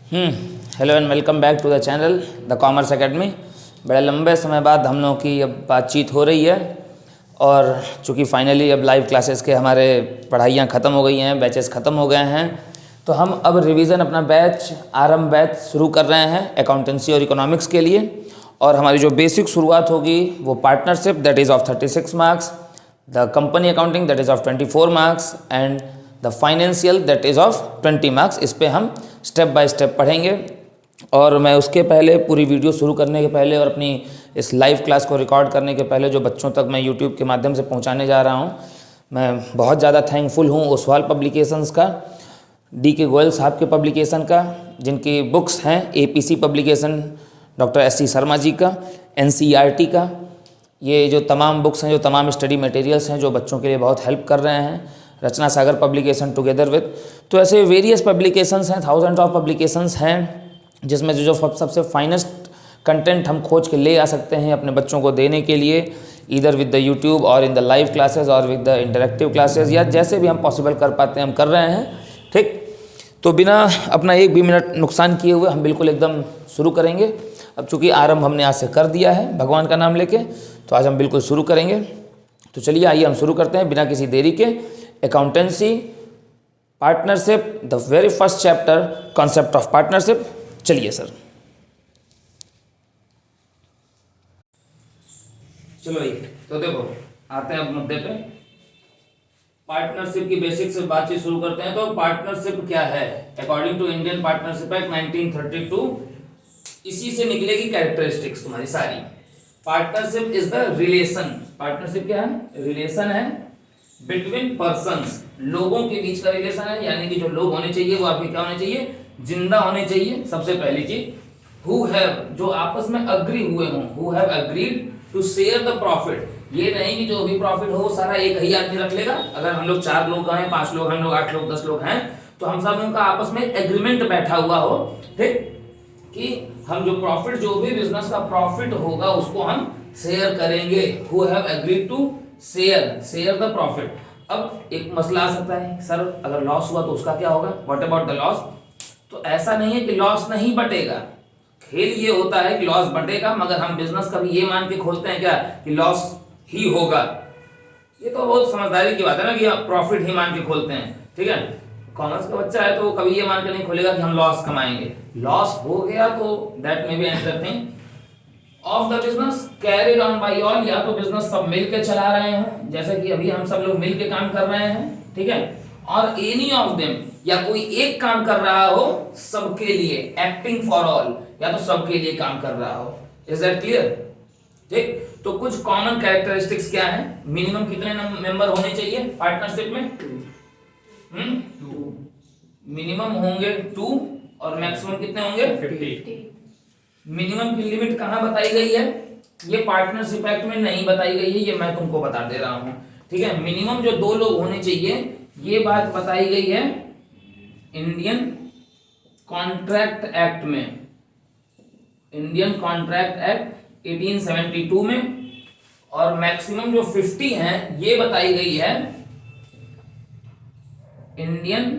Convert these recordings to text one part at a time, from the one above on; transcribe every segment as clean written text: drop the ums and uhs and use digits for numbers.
Hello and welcome back to the channel the commerce academy. बड़े लंबे समय बाद हम लोगों की अब बातचीत हो रही है और चूँकि फाइनली अब लाइव क्लासेस के हमारे पढ़ाइयाँ ख़त्म हो गई हैं, बैचेस ख़त्म हो गए हैं, तो हम अब रिवीजन अपना आरंभ बैच शुरू कर रहे हैं अकाउंटेंसी और इकोनॉमिक्स के लिए। और हमारी जो बेसिक शुरुआत होगी वो partnership that is of 36 marks, the company accounting that is of 24 marks and the financial that is of 20 marks. इस पे हम स्टेप बाय स्टेप पढ़ेंगे। और मैं उसके पहले पूरी वीडियो शुरू करने के पहले और अपनी इस लाइव क्लास को रिकॉर्ड करने के पहले जो बच्चों तक मैं यूट्यूब के माध्यम से पहुंचाने जा रहा हूं, मैं बहुत ज़्यादा थैंकफुल हूं ओसवाल पब्लिकेशंस का, DK गोयल साहब के पब्लिकेशन का, जिनकी बुक्स हैं APC publication doctor SC Sharma ji का, NCERT का। ये जो तमाम बुक्स हैं, जो तमाम स्टडी मटेरियल्स हैं, जो बच्चों के लिए बहुत हेल्प कर रहे हैं, रचना सागर पब्लिकेशन टुगेदर विद, तो ऐसे वेरियस पब्लिकेशंस हैं, थाउजेंड ऑफ पब्लिकेशंस हैं, जिसमें जो सबसे फाइनेस्ट कंटेंट हम खोज के ले आ सकते हैं अपने बच्चों को देने के लिए, ईदर विद द यूट्यूब और इन द लाइव क्लासेस और विद द इंटरेक्टिव क्लासेस, या जैसे भी हम पॉसिबल कर पाते हैं हम कर रहे हैं। ठीक, तो बिना अपना एक भी मिनट नुकसान किए हुए हम बिल्कुल एकदम शुरू करेंगे। अब चूँकि आरंभ हमने आज से कर दिया है भगवान का नाम लेके, तो आज हम बिल्कुल शुरू करेंगे। तो चलिए आइए हम शुरू करते हैं बिना किसी देरी के। Accountancy, partnership, the very first chapter, concept of partnership. चलिए सर, चलो भाई, तो देखो आते हैं अब मुद्दे पे। पार्टनरशिप की बेसिक से बातचीत शुरू करते हैं। तो पार्टनरशिप क्या है? According to Indian partnership act 1932, इसी से निकलेगी कैरेक्टरिस्टिक्स तुम्हारी सारी। Partnership is the relation, partnership क्या है? रिलेशन है बिटवीन पर्सन्स, लोगों के बीच का रिलेशन है, यानी कि जो लोग होने चाहिए वो आपके क्या होने चाहिए? जिंदा होने चाहिए, सबसे पहली चीज। हु हैव, जो आपस में अग्री हुए हों, who have agreed to share the profit. ये नहीं कि जो भी प्रॉफिट हो वो सारा एक ही आदमी रख लेगा। अगर हम लोग 4 लोग हैं, 5 लोग हैं, 8 लोग, 10 लोग हैं, तो हम सब उनका आपस में एग्रीमेंट बैठा हुआ हो, ठीक, कि हम जो प्रॉफिट, जो भी बिजनेस का प्रॉफिट होगा उसको हम शेयर करेंगे। Who have agreed to share the profit. अब एक मसला आ सकता है, सर अगर लॉस हुआ तो उसका क्या होगा? What about the loss? तो ऐसा नहीं है कि लॉस नहीं बटेगा। खेल ये होता है कि लॉस बटेगा, मगर हम बिजनेस कभी ये मान के खोलते हैं क्या कि लॉस ही होगा? ये तो बहुत समझदारी की बात है ना कि आप प्रॉफिट ही मान के खोलते हैं, ठीक है। कॉमर्स का बच्चा है तो कभी ये मान के नहीं खोलेगा कि हम लॉस कमाएंगे। लॉस हो गया तो that may be another thing of the business carried on by all, या तो बिजनेस सब मिल के चला रहे हैं, जैसे कि अभी हम सब लोग मिल के काम कर रहे हैं, ठीक है। और एनी ऑफ देम, या कोई एक काम कर रहा हो सबके लिए, एक्टिंग फॉर ऑल, या तो सबके लिए काम कर रहा हो। Is that clear? ठीक, तो कुछ कॉमन कैरेक्टरिस्टिक्स क्या है? मिनिमम कितने मेंबर होने चाहिए पार्टनरशिप में? 2। मिनिमम होंगे 2 और मैक्सिमम कितने होंगे? 50। मिनिमम की लिमिट कहां बताई गई है? ये पार्टनरशिप एक्ट में नहीं बताई गई है, ये मैं तुमको बता दे रहा हूं, ठीक है। मिनिमम जो 2 लोग होने चाहिए ये बात बताई गई है इंडियन कॉन्ट्रैक्ट एक्ट में, इंडियन कॉन्ट्रैक्ट एक्ट 1872 में। और मैक्सिमम जो 50 है ये बताई गई है इंडियन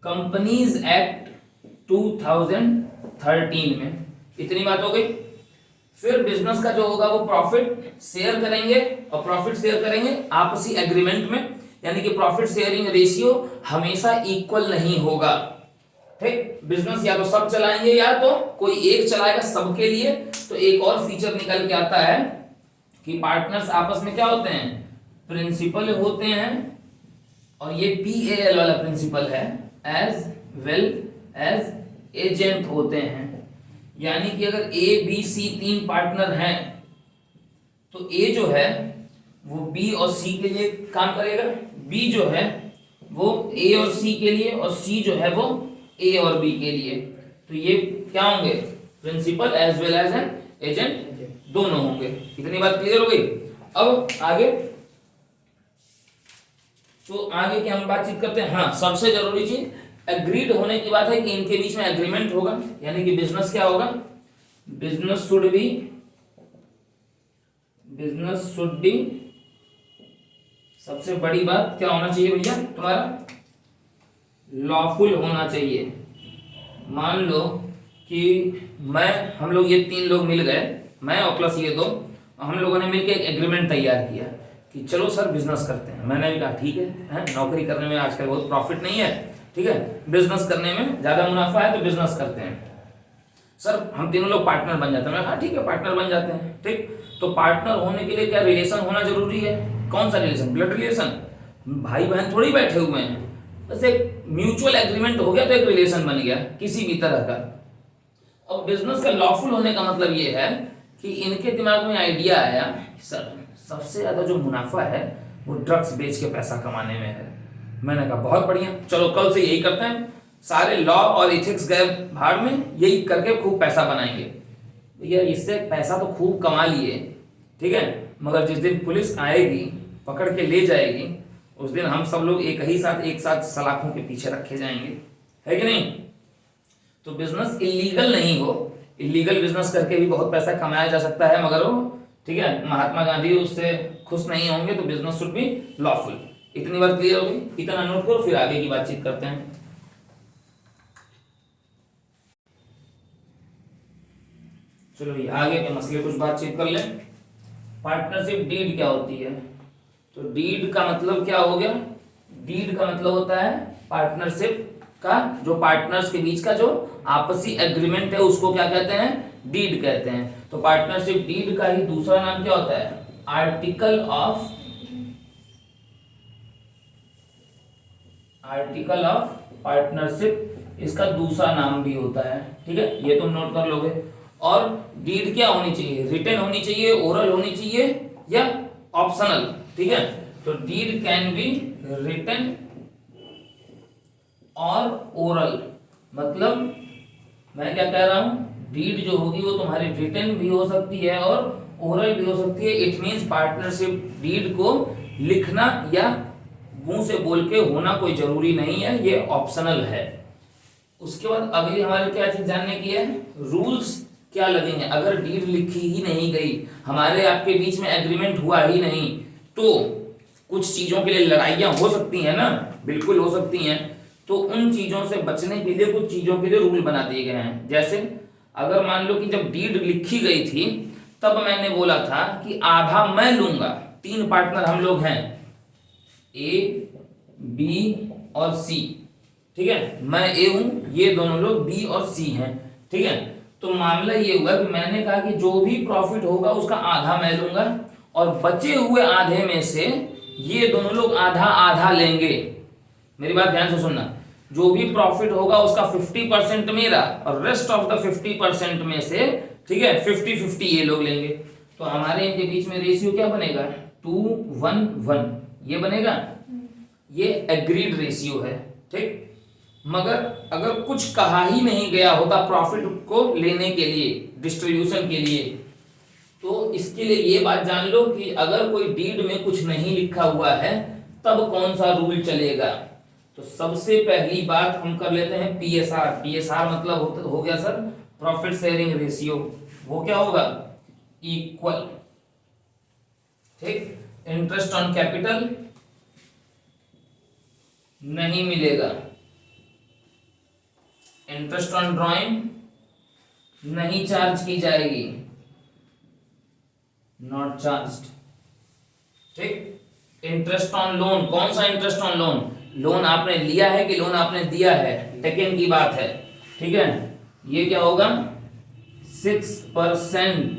कंपनीज एक्ट 2013 में। इतनी बात हो गई। फिर बिजनेस का जो होगा वो प्रॉफिट शेयर करेंगे, और प्रॉफिट शेयर करेंगे आपसी एग्रीमेंट में, यानी कि प्रॉफिट शेयरिंग रेशियो हमेशा इक्वल नहीं होगा, ठीक। बिजनेस या तो सब चलाएंगे या तो कोई एक चलाएगा सबके लिए। तो एक और फीचर निकल के आता है कि पार्टनर्स आपस में क्या होते हैं? प्रिंसिपल होते हैं, और ये PAL वाला प्रिंसिपल है, एज वेल एज एजेंट होते हैं। यानी कि अगर ABC 3 पार्टनर हैं तो A जो है वो B और C के लिए काम करेगा, B जो है वो A और C के लिए, और C जो है वो A और B के लिए। तो ये क्या होंगे? Principal as well as an agent, दोनों होंगे। इतनी बात क्लियर हो गई? अब आगे, तो आगे की हम बातचीत करते हैं। हाँ, सबसे जरूरी चीज एग्रीड होने की बात है कि इनके बीच में एग्रीमेंट होगा, यानी कि बिजनेस क्या होगा? बिजनेस शुड बी सबसे बड़ी बात क्या होना चाहिए भैया तुम्हारा? लॉफुल होना चाहिए। मान लो कि हम लोग ये 3 लोग मिल गए, मैं और प्लस ये 2, हम लोगों ने मिलकर एक एग्रीमेंट तैयार किया कि चलो सर बिजनेस करते हैं। मैंने भी कहा ठीक है, नौकरी करने में आजकल बहुत प्रॉफिट नहीं है, ठीक है, बिजनेस करने में ज़्यादा मुनाफा है, तो बिजनेस करते हैं। सर हम तीनों लोग पार्टनर बन जाते हैं। हाँ ठीक है, पार्टनर बन जाते हैं। ठीक, तो पार्टनर होने के लिए क्या रिलेशन होना जरूरी है? कौन सा रिलेशन? Blood relation. भाई बहन थोड़ी बैठे हुए हैं, बस एक म्यूचुअल एग्रीमेंट हो गया तो एक रिलेशन बन गया किसी भी तरह का। अब बिजनेस का लॉफुल होने का मतलब ये है कि इनके दिमाग में आइडिया आया, सर सबसे ज्यादा जो मुनाफा है वो ड्रग्स बेच के पैसा कमाने में है। मैंने कहा बहुत बढ़िया, चलो कल से यही करते हैं। सारे लॉ और इथिक्स गए भाड़ में, यही करके खूब पैसा बनाएंगे। भैया इससे पैसा तो खूब कमा लिए, ठीक है, मगर जिस दिन पुलिस आएगी पकड़ के ले जाएगी, उस दिन हम सब लोग एक साथ सलाखों के पीछे रखे जाएंगे, है कि नहीं? तो बिजनेस इलीगल नहीं हो, इलीगल बिजनेस करके भी बहुत पैसा कमाया जा सकता है, मगर वो ठीक है महात्मा गांधी उससे खुश नहीं होंगे, तो बिजनेस शुड बी लॉफुल। इतनी बात क्लियर होगी? इतना नोट करो, फिर आगे की बातचीत करते हैं। चलो ये आगे के मसले कुछ बातचीत कर लें। पार्टनरशिप डीड क्या होती है? तो डीड का मतलब क्या हो गया? डीड का मतलब होता है पार्टनरशिप का, जो पार्टनर्स के बीच का जो आपसी एग्रीमेंट है उसको क्या कहते हैं? डीड कहते हैं। तो पार्टनरशिप डीड का ही दूसरा नाम क्या होता है? आर्टिकल ऑफ पार्टनरशिप, इसका दूसरा नाम भी होता है, ठीक है, ये तुम नोट कर लोगे। और डीड क्या होनी चाहिए? रिटन होनी चाहिए, ओरल होनी चाहिए, या ऑप्शनल, ठीक है। तो डीड कैन बी रिटन और ओरल। मतलब मैं क्या कह रहा हूं, डीड जो होगी वो तुम्हारी रिटन भी हो सकती है और ओरल भी हो सकती है। इट मींस पार्टनरशिप डीड को लिखना या मुंह से बोल के होना कोई जरूरी नहीं है, ये ऑप्शनल है। उसके बाद अगली हमारी क्या चीज जानने की है? रूल्स क्या लगेंगे अगर डीड लिखी ही नहीं गई, हमारे आपके बीच में एग्रीमेंट हुआ ही नहीं, तो कुछ चीजों के लिए लड़ाइयां हो सकती हैं ना, बिल्कुल हो सकती हैं। तो उन चीजों से बचने के लिए कुछ चीजों के लिए रूल बना दिए गए हैं। जैसे अगर मान लो कि जब डीड लिखी गई थी तब मैंने बोला था कि आधा मैं लूंगा, 3 पार्टनर हम लोग हैं, ए बी और सी, ठीक है, मैं ए हूं, ये दोनों लोग बी और सी हैं, ठीक है। तो मामला ये हुआ कि मैंने कहा कि जो भी प्रॉफिट होगा उसका आधा मैं लूंगा और बचे हुए आधे में से ये दोनों लोग आधा आधा लेंगे। मेरी बात ध्यान से सुनना, जो भी प्रॉफिट होगा उसका 50% मेरा और रेस्ट ऑफ द 50% में से, ठीक है, 50-50 ये लोग लेंगे। तो हमारे इनके बीच में रेशियो क्या बनेगा? 2-1-1 ये बनेगा, ये एग्रीड रेशियो है, ठीक। मगर अगर कुछ कहा ही नहीं गया होता प्रॉफिट को लेने के लिए, डिस्ट्रीब्यूशन के लिए, तो इसके लिए ये बात जान लो कि अगर कोई डीड में कुछ नहीं लिखा हुआ है तब कौन सा रूल चलेगा। तो सबसे पहली बात हम कर लेते हैं पीएसआर। पीएसआर मतलब हो गया सर प्रॉफिट शेयरिंग रेशियो। वो क्या होगा? इक्वल, ठीक। इंटरेस्ट ऑन कैपिटल नहीं मिलेगा, इंटरेस्ट ऑन ड्रॉइंग नहीं चार्ज की जाएगी, नॉट चार्ज्ड, ठीक। इंटरेस्ट ऑन लोन, कौन सा इंटरेस्ट ऑन लोन? लोन आपने लिया है कि लोन आपने दिया है, टेकन की बात है, ठीक है। ये क्या होगा? 6%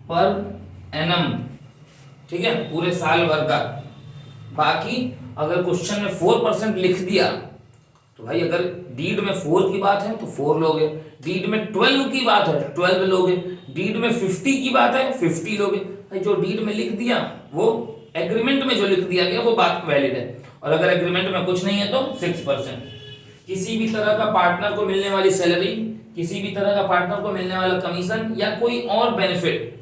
पर एनम, ठीक है, पूरे साल भर का। बाकी अगर क्वेश्चन में 4% लिख दिया तो भाई अगर डीड में 4 की बात है तो 4 लोगे, डीड में 12 की बात है 12 लोगे, डीड में 50 की बात है 50 लोगे। भाई जो डीड में लिख दिया वो एग्रीमेंट में जो लिख दिया गया वो बात वैलिड है, और अगर एग्रीमेंट में कुछ नहीं है तो 6%। किसी भी तरह का पार्टनर को मिलने वाली सैलरी, किसी भी तरह का पार्टनर को मिलने वाला कमीशन या कोई और बेनिफिट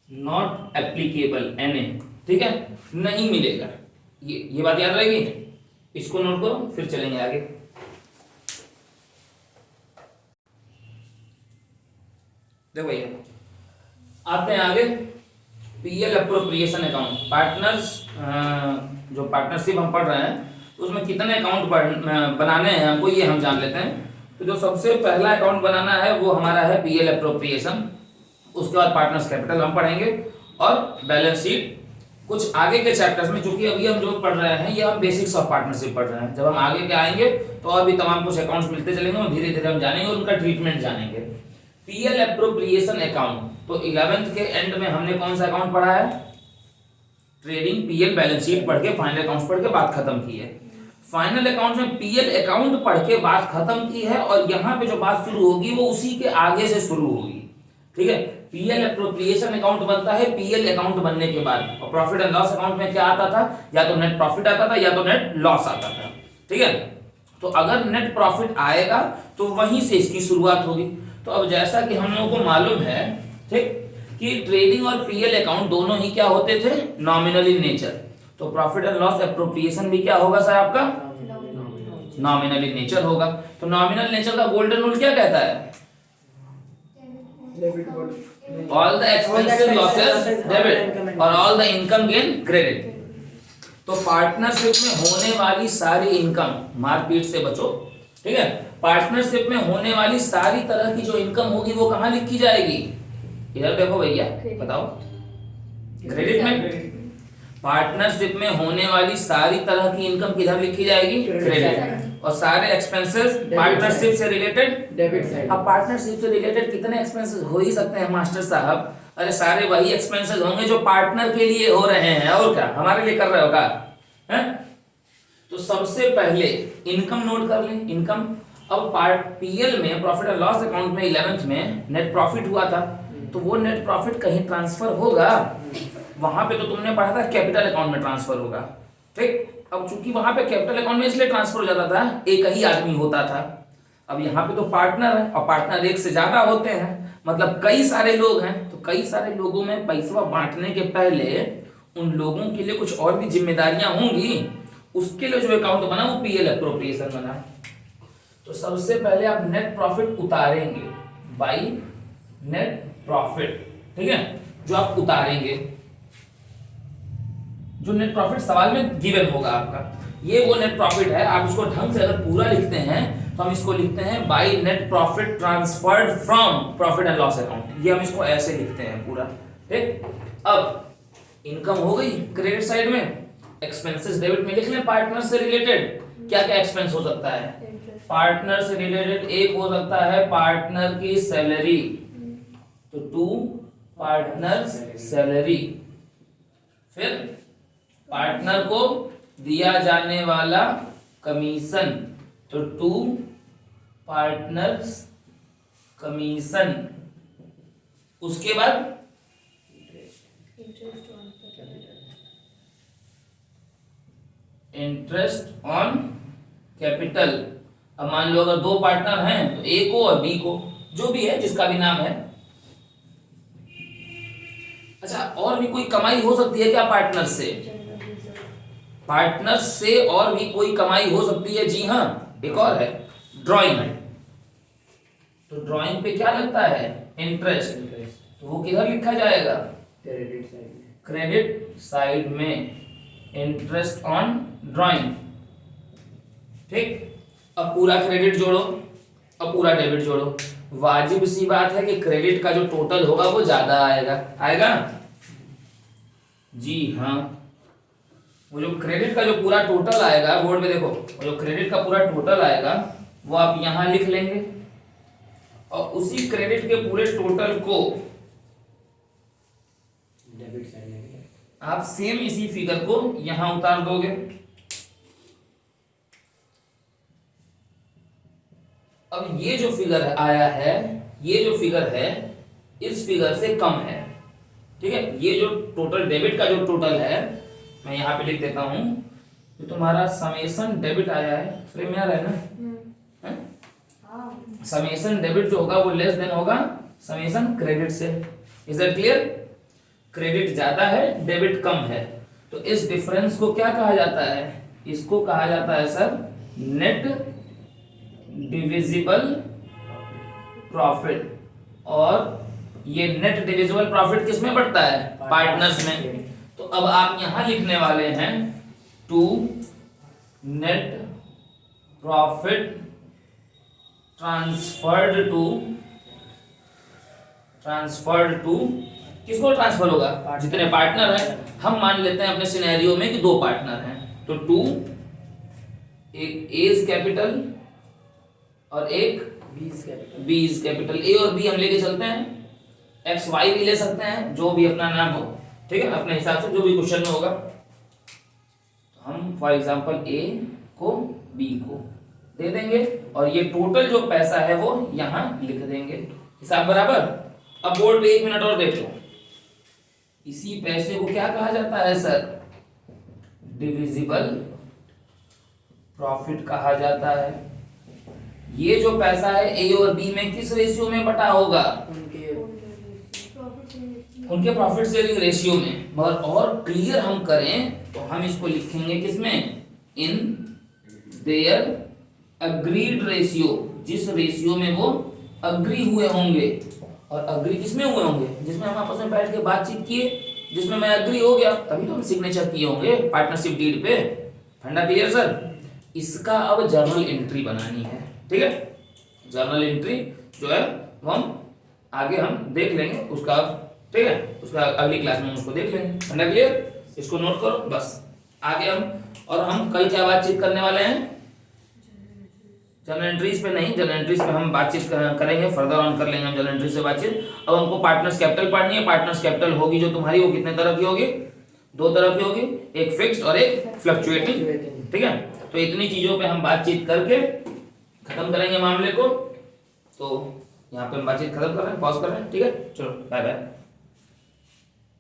नॉट एप्लीकेबल, एनए, ठीक है, नहीं मिलेगा। ये बात याद रहेगी, इसको नोट करो, फिर चलेंगे आगे। देखो भैया आते हैं आगे, पीएल अप्रोप्रिएशन अकाउंट। पार्टनर्स, जो पार्टनरशिप हम पढ़ रहे हैं तो उसमें कितने अकाउंट बनाने हैं हमको, ये हम जान लेते हैं। तो जो सबसे पहला अकाउंट बनाना है वो हमारा है पीएल एप्रोप्रिएशन, उसके बाद पार्टनर्स कैपिटल हम पढ़ेंगे, और बैलेंस शीट कुछ आगे के चैप्टर्स में, क्योंकि अभी हम जो पढ़ रहे हैं ये हम बेसिक्स ऑफ पार्टनरशिप पढ़ रहे हैं। जब हम आगे के आएंगे तो और भी तमाम कुछ अकाउंट्स मिलते चलेंगे और धीरे धीरे हम जानेंगे और उनका ट्रीटमेंट जानेंगे। पीएल एप्रोप्रिएशन अकाउंट, तो 11th के एंड में हमने कौन सा अकाउंट पढ़ा है? ट्रेडिंग पीएल बैलेंस शीट पढ़ के, फाइनल अकाउंट्स पढ़ के बात खत्म की है। फाइनल अकाउंट में पीएल अकाउंट पढ़ के बात खत्म की है, और यहाँ पे जो बात शुरू होगी वो उसी के आगे से शुरू होगी, ठीक है। पीएल एप्रोप्रिएशन अकाउंट बनता है पीएल अकाउंट बनने के बाद, और प्रॉफिट एंड लॉस अकाउंट में क्या आता था? या तो नेट प्रॉफिट आता था या तो नेट लॉस आता था, ठीक है। तो अगर नेट प्रॉफिट आएगा तो वहीं से इसकी शुरुआत होगी। तो अब जैसा कि हम लोगों को मालूम है, ठीक, कि ट्रेडिंग और पीएल अकाउंट दोनों ही क्या होते थे? Nominal in nature. तो प्रॉफिट एंड लॉस एप्रोप्रिएशन भी क्या होगा सर आपका? नॉमिनल इन नेचर होगा। तो नॉमिनल नेचर का गोल्डन रूल क्या कहता है? All the expenses losses debit और all the income gain credit. तो पार्टनरशिप में होने वाली सारी इनकम, मारपीट से बचो, ठीक है। पार्टनरशिप में होने वाली सारी तरह की जो इनकम होगी वो कहाँ लिखी जाएगी? इधर देखो भैया, बताओ। क्रेडिट में। पार्टनरशिप में होने वाली सारी तरह की इनकम किधर लिखी जाएगी? क्रेडिट। और सारे एक्सपेंसेस पार्टनरशिप से रिलेटेड डेबिट साइड। अब पार्टनरशिप से रिलेटेड कितने एक्सपेंसेस हो ही सकते हैं मास्टर साहब? अरे सारे वही एक्सपेंसेस होंगे जो पार्टनर के लिए हो रहे हैं, और क्या हमारे लिए कर रहे होगा, हैं? तो सबसे पहले इनकम नोट कर लें, इनकम। अब पार्ट पीएल में, प्रॉफिट एंड लॉस अकाउंट में 11th में नेट प्रॉफिट हुआ था, तो वो नेट प्रॉफिट कहीं ट्रांसफर होगा? वहां पे तो तुमने पढ़ा था कैपिटल अकाउंट में ट्रांसफर होगा, ठीक। अब चूंकि वहां पे कैपिटल अकाउंट में इसलिए ट्रांसफर हो जाता था, एक ही आदमी होता था। अब यहाँ पे तो पार्टनर है, और पार्टनर एक से ज्यादा होते हैं, मतलब कई सारे लोग हैं। तो कई सारे लोगों में पैसा बांटने के पहले उन लोगों के लिए कुछ और भी जिम्मेदारियां होंगी, उसके लिए जो अकाउंट बना वो पीएल एप्रोप्रिएशन बना। तो सबसे पहले आप नेट प्रॉफिट उतारेंगे, बाई नेट प्रॉफिट, ठीक है, जो आप उतारेंगे, जो नेट प्रॉफिट सवाल में गिवन होगा आपका, ये वो नेट प्रॉफिट है। आप इसको ढंग से अगर पूरा लिखते हैं तो हम इसको लिखते हैं by net profit transferred from profit and loss account, ये हम इसको ऐसे लिखते हैं पूरा, ठीक। अब इनकम हो गई क्रेडिट साइड में, एक्सपेंसेस डेबिट में लिख लें। पार्टनर से रिलेटेड क्या क्या एक्सपेंस हो सकता है? पार्टनर से रिलेटेड एक हो सकता है पार्टनर की सैलरी, तो 2 पार्टनर सैलरी। फिर पार्टनर को दिया जाने वाला कमीशन, तो 2 पार्टनर्स कमीशन। उसके बाद इंटरेस्ट ऑन कैपिटल। अब मान लो अगर 2 पार्टनर हैं तो ए को और बी को, जो भी है जिसका भी नाम है। अच्छा, और भी कोई कमाई हो सकती है क्या पार्टनर से? पार्टनर से और भी कोई कमाई हो सकती है, जी हाँ, एक और है ड्राइंग। तो ड्राइंग पे क्या लगता है? इंटरेस्ट। तो वो किधर लिखा जाएगा? क्रेडिट साइड में। क्रेडिट साइड में इंटरेस्ट ऑन ड्राइंग, ठीक। अब पूरा क्रेडिट जोड़ो, अब पूरा डेबिट जोड़ो। वाजिब सी बात है कि क्रेडिट का जो टोटल होगा वो ज्यादा आएगा, आएगा? जी हाँ, वो जो क्रेडिट का जो पूरा टोटल आएगा, बोर्ड में देखो, वो जो क्रेडिट का पूरा टोटल आएगा वो आप यहां लिख लेंगे, और उसी क्रेडिट के पूरे टोटल को डेबिट साइड में आप सेम इसी फिगर को यहां उतार दोगे। अब ये जो फिगर आया है, ये जो फिगर है इस फिगर से कम है, ठीक है। ये जो टोटल डेबिट का जो टोटल है, मैं यहाँ पे लिख देता हूं, जो तुम्हारा समेशन डेबिट आया है, फ्रेम में आ रहा है ना? समेशन डेबिट जो होगा वो लेस देन होगा समेशन क्रेडिट से। Is that clear? क्रेडिट ज्यादा है, डेबिट कम है, तो इस डिफरेंस को क्या कहा जाता है? इसको कहा जाता है सर नेट डिविजिबल प्रॉफिट। और ये नेट डिविजिबल प्रॉफिट किस में बढ़ता है? पार्टनर्स में। तो अब आप यहां लिखने वाले हैं 2 नेट प्रॉफिट ट्रांसफर्ड टू किसको ट्रांसफर होगा? जितने पार्टनर हैं, हम मान लेते हैं अपने सिनेरियो में कि 2 पार्टनर हैं, तो 2 एक एज कैपिटल और एक बीज कैपिटल। ए और बी हम लेके चलते हैं, एक्स वाई भी ले सकते हैं, जो भी अपना नाम हो, ठीक है, अपने हिसाब से जो भी क्वेश्चन में होगा। तो हम फॉर एग्जांपल ए को बी को दे देंगे और ये टोटल जो पैसा है वो यहां लिख देंगे, हिसाब बराबर। अब बोर्ड पे 1 मिनट और देख लो, इसी पैसे को क्या कहा जाता है सर? डिविजिबल प्रॉफिट कहा जाता है। ये जो पैसा है ए और बी में किस रेशियो में बटा होगा? उनके प्रॉफिट शेयरिंग रेशियो में। मगर और क्लियर हम करें तो हम इसको लिखेंगे किसमें? इन देयर अग्रीड रेशियो, जिस रेशियो में वो अग्री हुए होंगे। और अग्री किसमें हुए होंगे? जिसमें हम आपस में बैठ के बातचीत किए, जिसमें मैं अग्री हो गया, तभी तो हम सिग्नेचर किए होंगे पार्टनरशिप डीड पे। फंडा क्लियर सर? इसका अब जर्नल एंट्री बनानी है, ठीक है। जर्नल एंट्री जो है वो हम आगे हम देख लेंगे उसका, ठीक है, उसका अगली क्लास में हम उसको देख लेंगे। फंडा क्लियर? इसको नोट करो बस। आगे हम कल क्या बातचीत करने वाले हैं? जर्नल एंट्रीज पे नहीं, जर्नल एंट्रीज पे हम बातचीत करेंगे, फर्दर ऑन कर लेंगे हम जर्नल एंट्रीज से बातचीत। अब हमको पार्टनर्स कैपिटल पढ़नी है। पार्टनर्स कैपिटल होगी जो तुम्हारी, वो कितने तरह की होगी? 2 तरह की होगी, एक फिक्स्ड और एक फ्लक्चुएटिंग, ठीक है। तो इतनी चीजों पे हम बातचीत करके खत्म करेंगे मामले को। तो यहाँ पे हम बातचीत खत्म कर रहे हैं, पॉज कर रहे हैं, ठीक है। चलो बाय बाय।